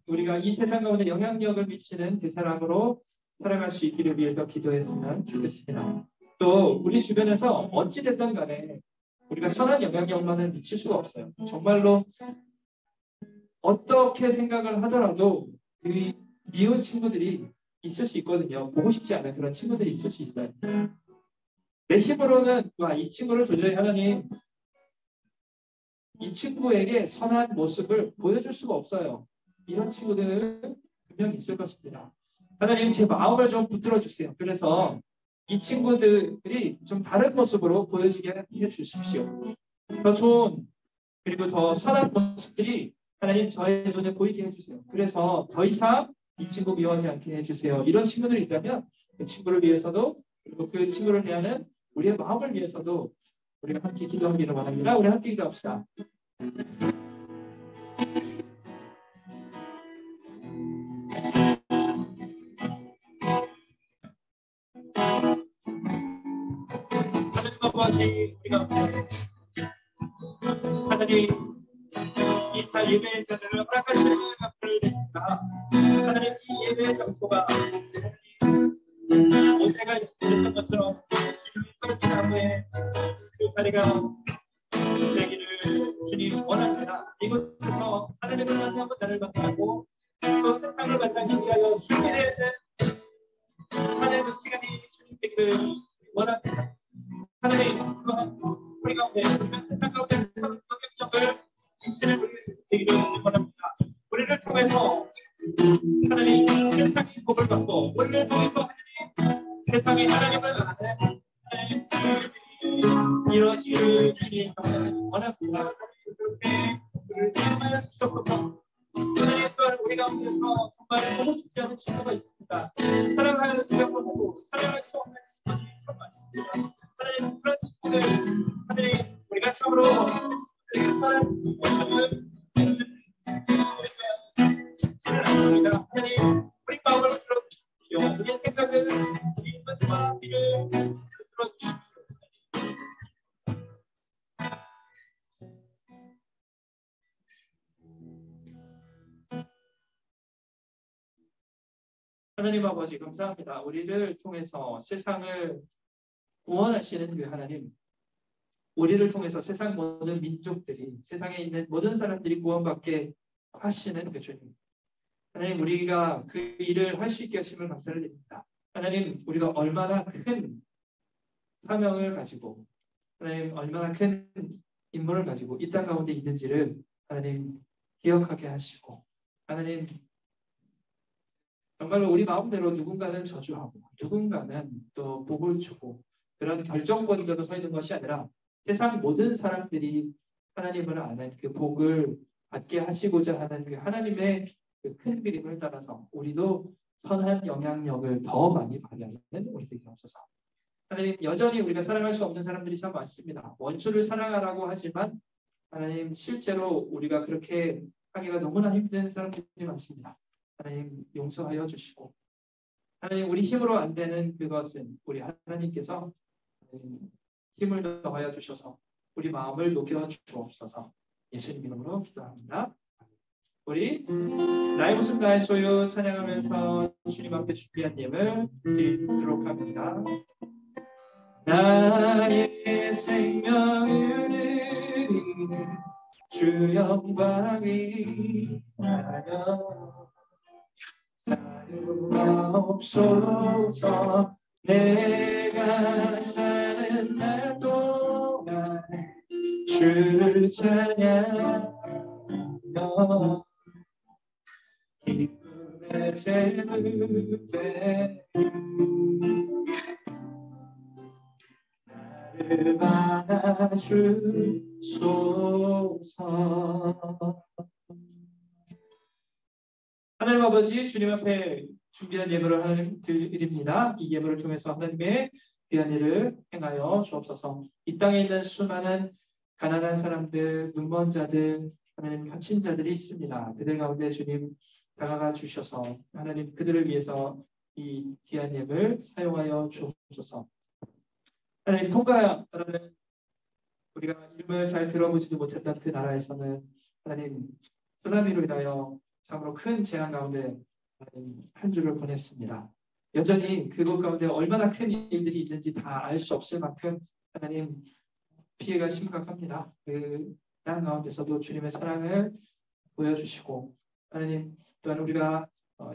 [SPEAKER 5] 우리가 이 세상 가운데 영향력을 미치는 그 사람으로 살아갈 수 있기를 위해서 기도했으면 좋겠습니다. 또 우리 주변에서 어찌됐든 간에 우리가 선한 영향력만은 미칠 수가 없어요. 정말로 어떻게 생각을 하더라도 그 미운 친구들이 있을 수 있거든요. 보고 싶지 않은 그런 친구들이 있을 수 있어요. 내 힘으로는 이 친구를 도저히 하나님 이 친구에게 선한 모습을 보여줄 수가 없어요. 이런 친구들은 분명히 있을 것입니다. 하나님 제 마음을 좀 붙들어 주세요. 그래서 이 친구들이 좀 다른 모습으로 보여지게 해주십시오. 더 좋은 그리고 더 선한 모습들이 하나님 저의 눈에 보이게 해주세요. 그래서 더 이상 이 친구 미워하지 않게 해주세요. 이런 친구들이 있다면 그 친구를 위해서도 그리고 그 친구를 대하는 우리의 마음을 위해서도 우리가 함께 기도하기를 원합니다. 우리 함께 기도합시다. 하나님 아버지 우리가 하나님 이사 예배의 자리를 허락하시는 감사를 드립니다. 하나님 이 예배의 장소가 모세가 했던 것처럼 주님이 나무의 그 자리가 되기를 주님 원합니다. 이곳에서 하나님을 만나고 나를 만나고 또 세상을 만나기 위하여 준비되어 있는 하나님의 시간이 주님 되기를 원합니다. 하나님 우리 가운데 세상 가운데 서로 영향력을 미치는 우리 되기를 원합니다. 우리를 통해서 하나님 세상의 복을 받고 우리를 통해서 하나님 세상의 하나님을 아는 이루어지기를 주님 원합니다. 그렇게 우리를 사랑하여 주셨고 또한 우리 가운데서 정말 보고 싶지 않은 친구가 있습니다. 사랑하여 주셨고 사랑할 수 없는 친구들이 정말 있습니다. 하나님 그런 친구들 하나님 우리가 처음으로 친구들에게 사랑하는 원정을 찾지를 않습니다. 하나님 우리 마음을 들어주십시오. 우리의 생각을 우리 마지막 길을 들어주십시오. 하나님 아버지 감사합니다. 우리를 통해서 세상을 구원하시는 그 하나님, 우리를 통해서 세상 모든 민족들이 세상에 있는 모든 사람들이 구원받게 하시는 그 주님. 하나님 우리가 그 일을 할 수 있게 하심을 감사를 드립니다. 하나님 우리가 얼마나 큰 사명을 가지고 하나님 얼마나 큰 임무를 가지고 이 땅 가운데 있는지를 하나님 기억하게 하시고 하나님 정말로 우리 마음대로 누군가는 저주하고 누군가는 또 복을 주고 그런 결정권자로 서 있는 것이 아니라 세상 모든 사람들이 하나님을 아는 그 복을 받게 하시고자 하는 그 하나님의 그 큰 그림을 따라서 우리도 선한 영향력을 더 많이 발휘하는 우리들이 없어서 하나님 여전히 우리가 사랑할 수 없는 사람들이 참 많습니다. 원수를 사랑하라고 하지만 하나님 실제로 우리가 그렇게 하기가 너무나 힘든 사람들이 많습니다. 하나님 용서하여 주시고 하나님 우리 힘으로 안 되는 그것은 우리 하나님께서 힘을 더하여 주셔서 우리 마음을 녹여 주옵소서. 예수님 이름으로 기도합니다. 우리 나의 모습 나의 소유 찬양하면서 주님 앞에 준비한 예물 드리도록 합니다. 나의 생명을 드리는 주 영광이 나여 사유하옵소서. 내가 사는 날 동안 주를 찬양하며 기쁨의 제물에 나를 받아주소서. 하나님 아버지, 주님 앞에 준비한 예물을 하나님 드립니다. 이 예물을 통해서 하나님의 귀한 일을 행하여 주옵소서. 이 땅에 있는 수많은 가난한 사람들, 눈먼 자들, 하나님 갇힌 자들이 있습니다. 그들 가운데 주님 다가가 주셔서 하나님 그들을 위해서 이 귀한 예물 사용하여 주옵소서. 하나님 통가라는 우리가 이름을 잘 들어보지도 못했던 그 나라에서는 하나님 쓰나미로 인하여 참으로 큰 재앙 가운데 한 주를 보냈습니다. 여전히 그곳 가운데 얼마나 큰 일들이 있는지 다 알 수 없을 만큼 하나님 피해가 심각합니다. 그 땅 가운데서도 주님의 사랑을 보여주시고 하나님 또한 우리가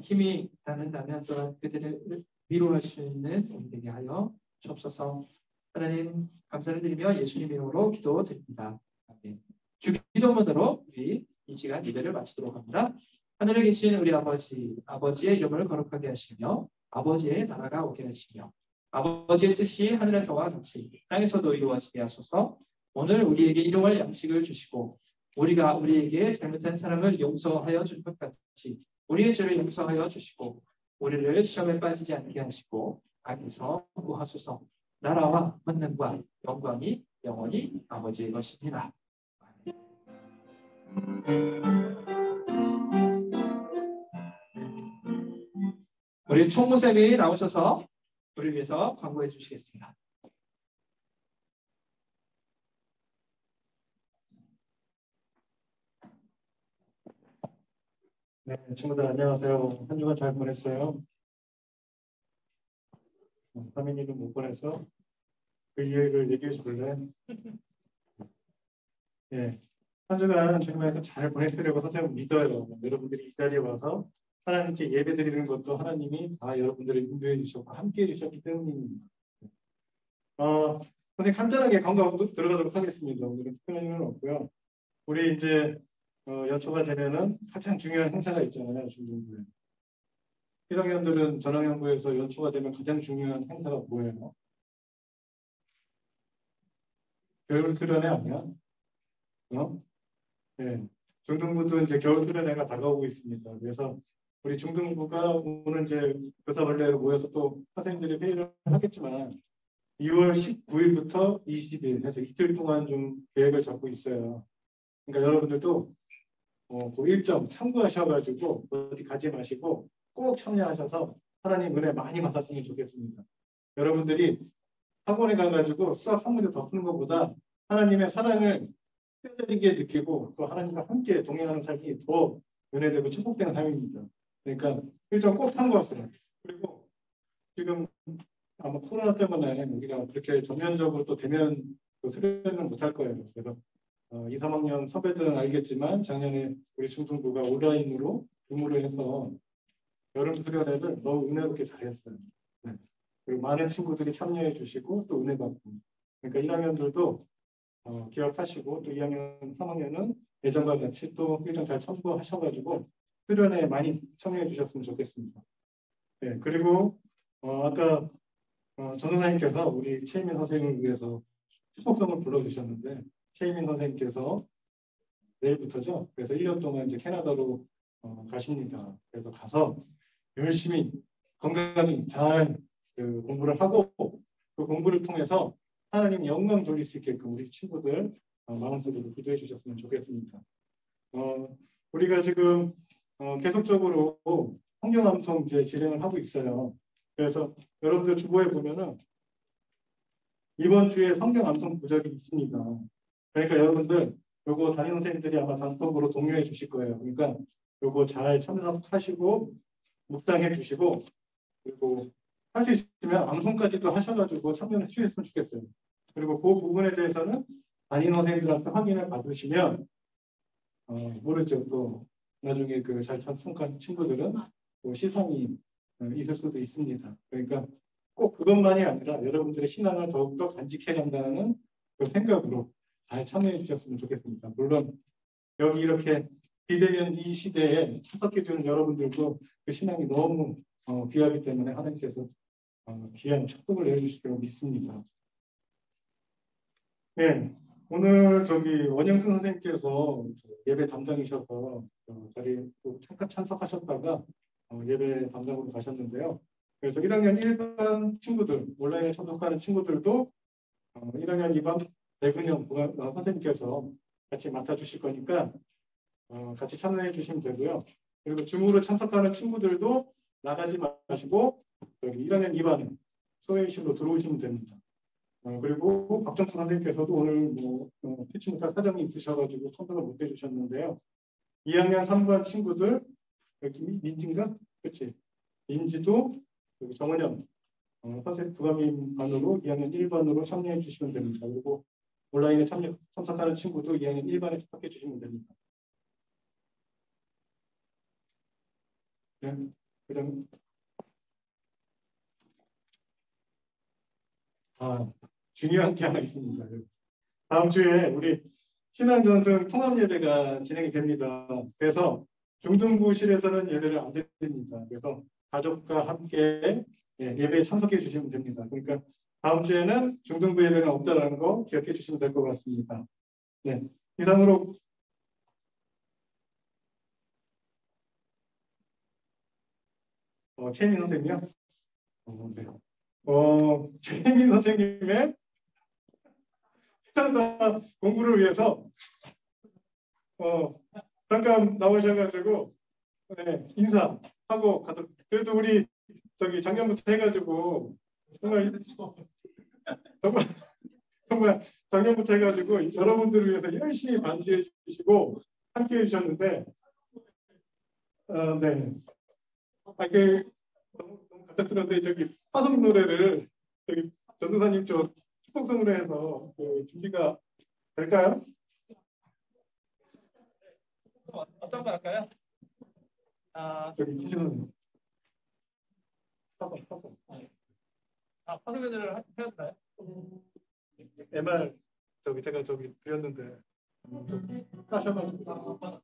[SPEAKER 5] 힘이 닿는다면 또한 그들을 위로할 수 있는 우리 되게 하여 주옵소서. 하나님 감사를 드리며 예수님 이름으로 기도드립니다. 아멘. 주기도문으로 우리 이 시간 예배를 마치도록 합니다. 하늘에 계신 우리 아버지, 아버지의 이름을 거룩하게 하시며 아버지의 나라가 오게 하시며 아버지의 뜻이 하늘에서와 같이 땅에서도 이루어지게 하소서. 오늘 우리에게 일용할 양식을 주시고 우리가 우리에게 잘못한 사람을 용서하여 줄 것 같이 우리의 죄를 용서하여 주시고 우리를 시험에 빠지지 않게 하시고 악에서 구하소서. 나라와 권능과 영광이 영원히 아버지의 것입니다. 우리 총무쌤이 나오셔서 우리를 위해서 광고해 주시겠습니다.
[SPEAKER 6] 네, 친구들 안녕하세요. 한 주간 잘 보냈어요? 하민이도 못 보냈어? 그 이야기를 얘기해 줄래? 네, 한 주간 주님께서 잘 보냈으려고 선생님 믿어요. 여러분들이 이 자리에 와서 하나님께 예배 드리는 것도 하나님이 다 여러분들을 인도해 주셨고 함께 해 주셨기 때문입니다. 선생님 간단하게 광고하고 들어가도록 하겠습니다. 오늘은 특별한 일은 없고요. 우리 이제 연초가 되면은 가장 중요한 행사가 있잖아요. 중등부에. 1학년들은 전학연구에서 연초가 되면 가장 중요한 행사가 뭐예요? 겨울 수련회 아니야? 네. 중등부도 이제 겨울 수련회가 다가오고 있습니다. 그래서 우리 중등부가 오늘 이제 교사벌레로 모여서 또 선생님들이 회의를 하겠지만 2월 19일부터 20일 해서 이틀 동안 좀 계획을 잡고 있어요. 그러니까 여러분들도 그 일정 참고하셔가지고 어디 가지 마시고 꼭 참여하셔서 하나님 은혜 많이 받았으면 좋겠습니다. 여러분들이 학원에 가가지고 수학 한 문제 더 푸는 것보다 하나님의 사랑을 뼈저리게 느끼고 또 하나님과 함께 동행하는 삶이 더 은혜되고 축복되는 삶입니다. 그러니까 일정 꼭 참고하세요. 그리고 지금 아마 코로나 때문에 우리가 그렇게 전면적으로 또 대면 수련은 못할 거예요. 그래서 2, 3학년 선배들은 알겠지만 작년에 우리 중등부가 온라인으로 근무를 해서 여름 수련회를 너무 은혜롭게 잘했어요. 네. 그리고 많은 친구들이 참여해 주시고 또 은혜 받고. 그러니까 1학년들도 기억하시고 또 2학년, 3학년은 예전과 같이 또 일정 잘 참고하셔가지고 수련회에 많이 참여해 주셨으면 좋겠습니다. 네. 그리고 아까 전도사님께서 우리 최희민 선생님을 위해서 축복성을 불러주셨는데 최희민 선생님께서 내일부터죠. 그래서 1년 동안 이제 캐나다로 가십니다. 그래서 가서 열심히 건강히 잘 공부를 하고 그 공부를 통해서 하나님 영광 돌릴 수 있게끔 우리 친구들 마음속으로 기도해 주셨으면 좋겠습니다. 우리가 지금 계속적으로 성경암송 이제 진행을 하고 있어요. 그래서 여러분들 주보에 보면은 이번 주에 성경 암송 구절이 있습니다. 그러니까 여러분들 요거 담임 선생님들이 아마 단톡으로 공유해 주실 거예요. 그러니까 요거 잘 참석하시고 묵상해 주시고 그리고 할 수 있으면 암송까지도 하셔가지고 참여해 주셨으면 좋겠어요. 그리고 그 부분에 대해서는 담임 선생님들한테 확인을 받으시면 모르죠. 또 나중에 그 잘 참석한 친구들은 또 시선이 있을 수도 있습니다. 그러니까 꼭 그것만이 아니라 여러분들의 신앙을 더욱더 간직해 간다는 그 생각으로 잘 참여해 주셨으면 좋겠습니다. 물론 여기 이렇게 비대면 이 시대에 참석해 주는 여러분들도 그 신앙이 너무 귀하기 때문에 하나님께서 귀한 축복을 내려주시기로 믿습니다. 네, 오늘 원영순 선생님께서 예배 담당이셔서 자리에 또 잠깐 참석하셨다가 예배 담당으로 가셨는데요. 그래서 1학년 1반 친구들, 온라인에 참석하는 친구들도 1학년 2반 백은영 선생님께서 같이 맡아주실 거니까 같이 참여해 주시면 되고요. 그리고 줌으로 참석하는 친구들도 나가지 마시고 여기 1학년 2반에 소회의실로 들어오시면 됩니다. 그리고 박정수 선생님께서도 오늘 피치 못할 사정이 있으셔가지고 참석을 못 해주셨는데요. 2학년 3반 친구들 여기 민지인가? 그렇지. 민지도 여기 정은영 선생님 부감님 반으로 2학년 1반으로 참여해 주시면 됩니다. 그리고 온라인에 참석하는 친구도 2학년 1반에 참석해 주시면 됩니다. 네, 그다음 중요한 게 하나 있습니다. 다음 주에 우리 신앙전승 통합예배가 진행이 됩니다. 그래서 중등부실에서는 예배를 안 드립니다. 그래서 가족과 함께 예배에 참석해 주시면 됩니다. 그러니까 다음 주에는 중등부 예배는 없다는 거 기억해 주시면 될 것 같습니다. 네, 이상으로 최민 선생님이요? 네. 최민 선생님의 캐나다 공부를 위해서 잠깐 나오셔가지고 인사하고 가도 그래도 우리 작년부터 해가지고 정말 작년부터 해가지고 여러분들을 위해서 열심히 반주해 주시고 함께해 주셨는데 네. 너무 갑작스러운데 화성 노래를 전도사님 쪽 축복성으로 해서 준비가 될까요?
[SPEAKER 5] 어떤 거 할까요?
[SPEAKER 6] 김지선 화성
[SPEAKER 5] 화성 연주를 해야 되나요?
[SPEAKER 6] MR 제가 드렸는데 하셔가지고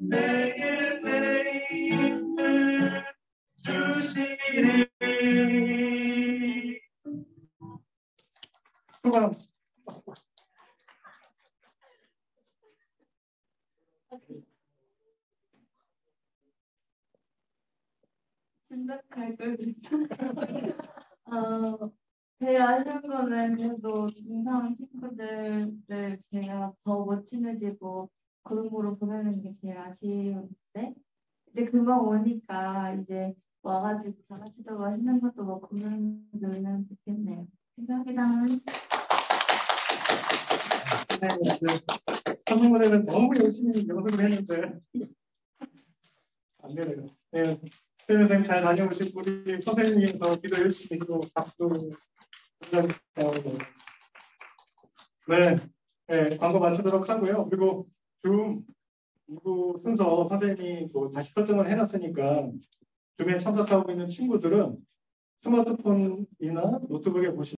[SPEAKER 6] 내게 페이를 주시리. 소감.
[SPEAKER 7] 진작할 걸 그랬다. 제일 아쉬운 거는 그래도 중3 친구들을 제가 더 못 친해지고 고등부로 보내는 게 제일 아쉬운데 이제 금방 오니까 이제 와가지고 다 같이 더 맛있는 것도 먹고 놀면 좋겠네요. 감사합니다.
[SPEAKER 6] 선생님은 너무 열심히 연습을 했는데 안 되네요. 네, 선생님 잘 다녀오시고 우리 선생님께서 기도 열심히 또 박수 부탁드립니다. 네, 네, 광고 마치도록 하고요. 그리고 줌 2부 순서 선생님이 또 다시 설정을 해놨으니까 줌에 참석하고 있는 친구들은 스마트폰이나 노트북에 보시면